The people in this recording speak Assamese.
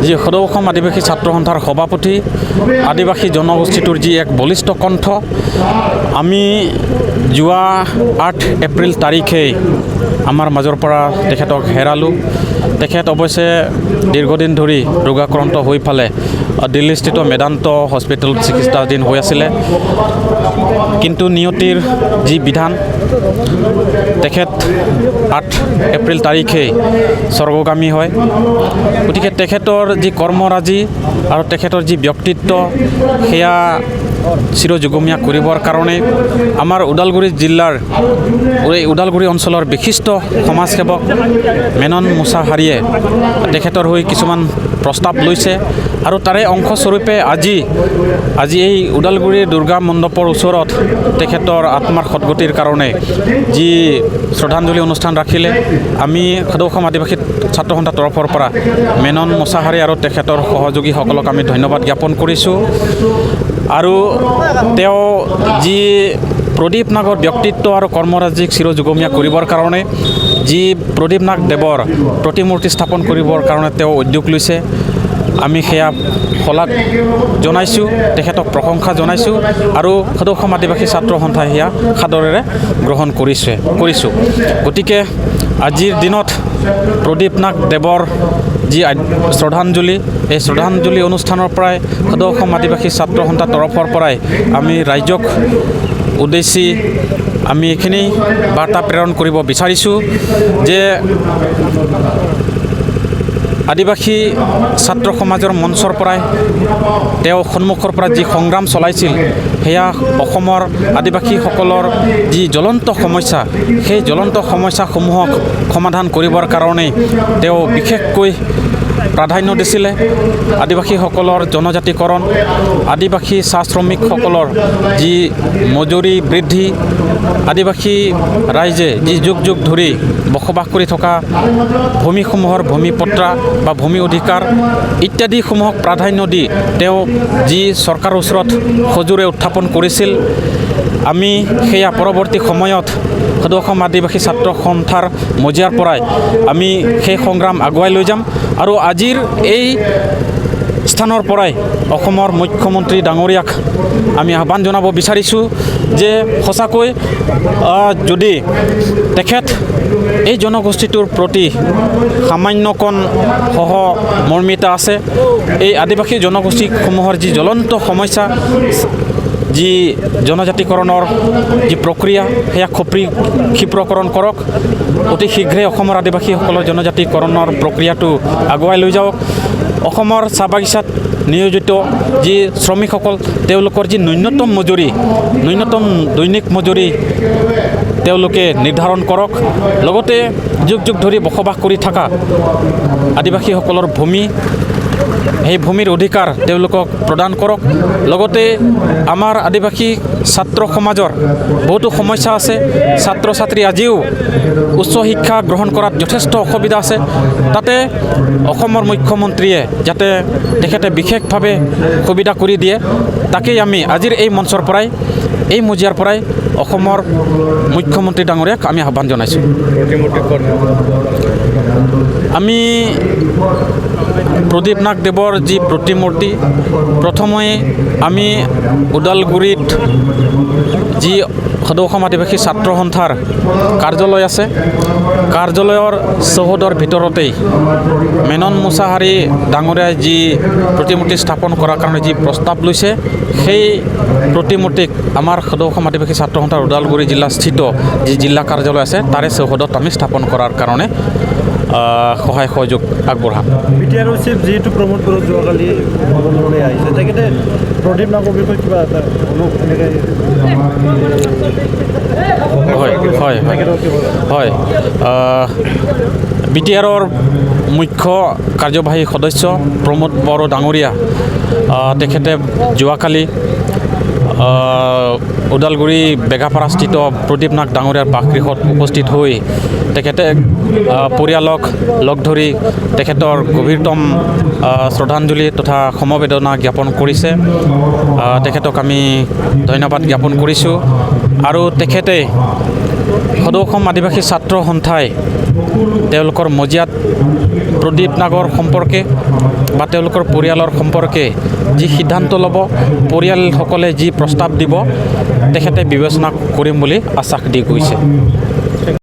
যি সদৌ অসম আদিবাসী ছাত্ৰ সন্থাৰ সভাপতি আদিবাসী জনগোষ্ঠীটোৰ যি এক বলিষ্ঠ কণ্ঠ আমি যোৱা 8 এপ্ৰিল তাৰিখে আমাৰ মাজৰ পৰা তেখেতক হেৰালোঁ। তেখেত অৱশ্যে দীৰ্ঘদিন ধৰি ৰোগাক্ৰান্ত হৈ ফালে দিল্লীস্থিত মেদান্ত হস্পিটেলত চিকিৎসাধীন হৈ আছিলে, কিন্তু নিয়তিৰ যি বিধান তেখেত 8 এপ্ৰিল তাৰিখে স্বৰ্গগামী হয়। গতিকে তেখেতৰ যি কৰ্মৰাজি আৰু তেখেতৰ যি ব্যক্তিত্ব সেয়া চিৰযুগমীয়া কৰিবৰ কাৰণে আমাৰ ওদালগুৰি জিলাৰ ওদালগুৰি অঞ্চলৰ বিশিষ্ট সমাজসেৱক মেনন মুছাহাৰীয়ে তেখেতৰ হৈ কিছুমান প্ৰস্তাৱ লৈছে আৰু তাৰে অংশস্বৰূপে আজি এই ওদালগুৰিৰ দুৰ্গা মণ্ডপৰ ওচৰত তেখেতৰ আত্মাৰ সদ্গতিৰ কাৰণে যি শ্ৰদ্ধাঞ্জলি অনুষ্ঠান ৰাখিলে। আমি সদৌ অসম আদিবাসী ছাত্ৰ সন্থাৰ তৰফৰ পৰা মেনন মুছাহাৰী আৰু তেখেতৰ সহযোগীসকলক আমি ধন্যবাদ জ্ঞাপন কৰিছোঁ। আৰু তেওঁ যি প্ৰদীপ নাগৰ ব্যক্তিত্ব আৰু কৰ্মৰাজিক চিৰযুগমীয়া কৰিবৰ কাৰণে যি প্ৰদীপ নাগ দেৱৰ প্ৰতিমূৰ্তি স্থাপন কৰিবৰ কাৰণে তেওঁ উদ্যোগ লৈছে, আমি সেয়া শলাগ জনাইছোঁ, তেখেতক প্ৰশংসা জনাইছোঁ আৰু সদৌ অসম আদিবাসী ছাত্ৰ সন্থাই সেয়া সাদৰেৰে গ্ৰহণ কৰিছোঁ। গতিকে আজিৰ দিনত প্ৰদীপ নাগ দেৱৰ যি শ্ৰদ্ধাঞ্জলি, এই শ্ৰদ্ধাঞ্জলি অনুষ্ঠানৰ পৰাই সদৌ অসম আদিবাসী ছাত্ৰ সন্থাৰ তৰফৰ পৰাই আমি ৰাইজক উদ্দেশ্যি আমি এইখিনি বাৰ্তা প্ৰেৰণ কৰিব বিচাৰিছোঁ যে আদিবাসী ছাত্ৰ সমাজৰ মঞ্চৰ পৰাই তেওঁ সন্মুখৰ পৰা যি সংগ্ৰাম চলাইছিল সেয়া অসমৰ আদিবাসীসকলৰ যি জ্বলন্ত সমস্যা, সেই জ্বলন্ত সমস্যাসমূহক সমাধান কৰিবৰ কাৰণে তেওঁ বিশেষকৈ প্ৰাধান্য দিছিলে। আদিবাসীসকলৰ জনজাতিকৰণ, আদিবাসী চাহ শ্ৰমিকসকলৰ যি মজুৰি বৃদ্ধি, আদিবাসী ৰাইজে যি যুগ যুগ ধৰি বসবাস কৰি থকা ভূমিসমূহৰ ভূমিপট্টা বা ভূমি অধিকাৰ ইত্যাদিসমূহক প্ৰাধান্য দি তেওঁ যি চৰকাৰৰ ওচৰত সজোৰে উত্থাপন কৰিছিল, আমি সেয়া পৰৱৰ্তী সময়ত সদৌ অসম আদিবাসী ছাত্ৰ সন্থাৰ মজিয়াৰ পৰাই আমি সেই সংগ্ৰাম আগুৱাই লৈ যাম। আৰু আজিৰ এই স্থানৰ পৰাই অসমৰ মুখ্যমন্ত্ৰী ডাঙৰীয়াক আমি আহ্বান জনাব বিচাৰিছোঁ যে সঁচাকৈ যদি তেখেত এই জনগোষ্ঠীটোৰ প্ৰতি সামান্যকণ সহমৰ্মিতা আছে, এই আদিবাসী জনগোষ্ঠীসমূহৰ যি জ্বলন্ত সমস্যা, যি জনজাতিকৰণৰ যি প্ৰক্ৰিয়া সেয়া ক্ষিপ্ৰকৰণ কৰক। অতি শীঘ্ৰে অসমৰ আদিবাসীসকলৰ জনজাতিকৰণৰ প্ৰক্ৰিয়াটো আগুৱাই লৈ যাওক। অসমৰ চাহ বাগিচাত নিয়োজিত যি শ্ৰমিকসকল, তেওঁলোকৰ যি ন্যূনতম দৈনিক মজুৰি তেওঁলোকে নিৰ্ধাৰণ কৰক। লগতে যুগ যুগ ধৰি বসবাস কৰি থকা আদিবাসীসকলৰ ভূমি, সেই ভূমিৰ অধিকাৰ তেওঁলোকক প্ৰদান কৰক। লগতে আমাৰ আদিবাসী ছাত্ৰ সমাজৰ বহুতো সমস্যা আছে। ছাত্ৰ ছাত্ৰী আজিও উচ্চ শিক্ষা গ্ৰহণ কৰাত যথেষ্ট অসুবিধা আছে। তাতে অসমৰ মুখ্যমন্ত্ৰীয়ে যাতে তেখেতে বিশেষভাৱে সুবিধা কৰি দিয়ে, তাকেই আমি আজিৰ এই মঞ্চৰ পৰাই, এই মজিয়াৰ পৰাই অসমৰ মুখ্যমন্ত্ৰী ডাঙৰীয়াক আমি আহ্বান জনাইছোঁ। আমি প্ৰদীপ নাগ দেৱৰ যি প্ৰতিমূৰ্তি, প্ৰথমে আমি ওদালগুৰিত যি সদৌ অসম আদিবাসী ছাত্ৰ সন্থাৰ কাৰ্যালয় আছে, কাৰ্যালয়ৰ চৌহদৰ ভিতৰতেই মেনন মুছাহাৰী ডাঙৰীয়াই যি প্ৰতিমূৰ্তি স্থাপন কৰাৰ কাৰণে যি প্ৰস্তাৱ লৈছে, সেই প্ৰতিমূৰ্তিক আমাৰ সদৌ অসম আদিবাসী ছাত্ৰ সন্থাৰ ওদালগুৰি জিলাস্থিত যি জিলা কাৰ্যালয় আছে তাৰে চৌহদত আমি স্থাপন কৰাৰ কাৰণে সহায় সহযোগ আগবঢ়াম। বিটিআৰৰ চিফ যিহেতু প্ৰমোদ বড়ো যোৱাকালি ভৱনলৈ আহিছে, তেখেতে প্ৰদীপ নাগৰ বিষয়ে কিবা এটা হয় বিটিআৰৰ মুখ্য কাৰ্যবাহী সদস্য প্ৰমোদ বড়ো ডাঙৰীয়া তেখেতে যোৱাকালি ওদালগুৰি বেগাপাৰাস্থিত প্ৰদীপ নাগ ডাঙৰীয়াৰ বাসগৃহত উপস্থিত হৈ তেখেতে পৰিয়ালক লগ ধৰি তেখেতৰ গভীৰতম শ্ৰদ্ধাঞ্জলি তথা সমবেদনা জ্ঞাপন কৰিছে। তেখেতক আমি ধন্যবাদ জ্ঞাপন কৰিছোঁ। আৰু তেখেতে সদৌ অসম আদিবাসী ছাত্ৰ সন্থাই তেওঁলোকৰ মজিয়াত প্ৰদীপ নাগৰ সম্পৰ্কে বা তেওঁলোকৰ পৰিয়ালৰ সম্পৰ্কে যি সিদ্ধান্ত ল'ব, পৰিয়ালসকলে যি প্ৰস্তাৱ দিব তেখেতে বিবেচনা কৰিম বুলি আশ্বাস দি গৈছে।